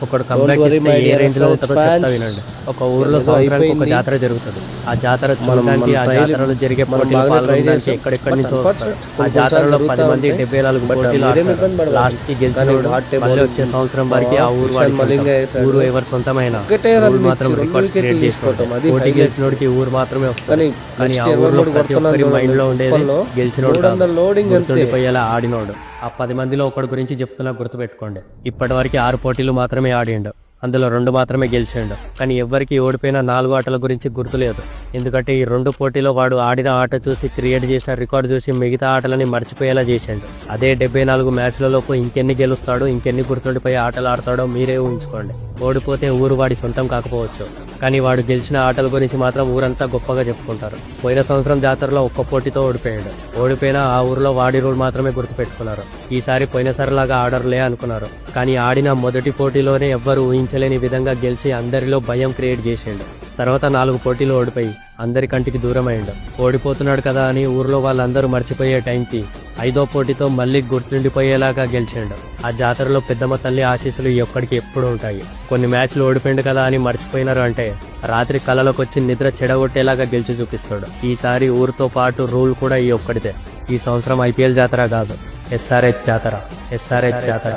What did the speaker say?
ఒకడు కంబ్యాక్ ఇస్తే ఏ రేంజ్ లో అవుతుందో చెప్తా వినండి. ఒక ఊర్లో సంవత్సరానికి ఒక జాతర జరుగుతుంది. ఆ జాతర చూడడానికి, ఆ జాతరలో జరిగే పోటీలో పాల్గొనడానికి ఎక్కడెక్కడి నుంచి వస్తారు. ఆ జాతరలో 10 మంది 74 పోటీలు ఆడతారు. లాస్ట్ కి గెలిచినోడు మళ్ళీ వచ్చే సంవత్సరం వరకు ఆ ఊరు వాడి సొంతం. ఊరు ఎవరి సొంతమైన ఊరు మాత్రం రికార్డ్స్ క్రియేట్ చేసుకోవడం. పోటీ గెలిచినోడికి ఊరు మాత్రమే వస్తుంది. కానీ ఆ ఊర్లో ప్రతి ఒక్కరి మైండ్ లో ఉండేది గెలిచినోడు గుర్తుండిపోయేలా ఆడినోడు. ఆ 10 మందిలో ఒకటి గురించి చెప్తున్నా, గుర్తుపెట్టుకోండి. ఇప్పటి వరకు 6 పోటీలు మాత్రమే ఆడిండు. అందులో 2 మాత్రమే గెలిచిండు. కానీ ఎవ్వరికి ఓడిపోయిన 4 ఆటల గురించి గుర్తులేదు. ఎందుకంటే ఈ 2 పోటీలో వాడు ఆడిన ఆట చూసి, క్రియేట్ చేసిన రికార్డు చూసి మిగతా ఆటలని మర్చిపోయేలా చేసిండు. అదే 74 మ్యాచ్లలోపు ఇంకెన్ని గెలుస్తాడో, ఇంకెన్ని గుర్తుండిపోయే ఆటలు ఆడతాడో మీరే ఊహించుకోండి. ఓడిపోతే ఊరు వాడి సొంతం కాకపోవచ్చు, కానీ వాడు గెలిచిన ఆటల గురించి మాత్రం ఊరంతా గొప్పగా చెప్పుకుంటారు. పోయిన సంవత్సరం జాతరలో ఒక్క పోటీతో ఓడిపోయాడు. ఓడిపోయినా ఆ ఊర్లో వాడి రూల్ మాత్రమే గుర్తుపెట్టుకున్నారు. ఈసారి పోయినసారిలాగా ఆడరులే అనుకున్నారు. కానీ ఆడిన మొదటి పోటీలోనే ఎవ్వరు ఊహించలేని విధంగా గెలిచి అందరిలో భయం క్రియేట్ చేసిండు. తర్వాత 4 పోటీలు ఓడిపోయి అందరి కంటికి దూరం అయ్యిండు. ఓడిపోతున్నాడు కదా అని ఊర్లో వాళ్ళందరూ మర్చిపోయే టైంకి 5వ పోటీతో మళ్ళీ గుర్తుండిపోయేలాగా గెలిచిండు. ఆ జాతరలో పెద్దమ్మ తల్లి ఆశీస్సులు ఒక్కడికి ఎప్పుడు ఉంటాయి. కొన్ని మ్యాచ్లు ఓడిపోయిండు కదా అని మర్చిపోయినారు అంటే రాత్రి కళ్ళలోకి వచ్చి నిద్ర చెడగొట్టేలాగా గెలిచి చూపిస్తాడు. ఈసారి ఊరితో పాటు రూల్ కూడా ఈ ఒక్కడితే. ఈ సంవత్సరం IPL జాతర కాదు, SRH జాతర. SRH జాతర.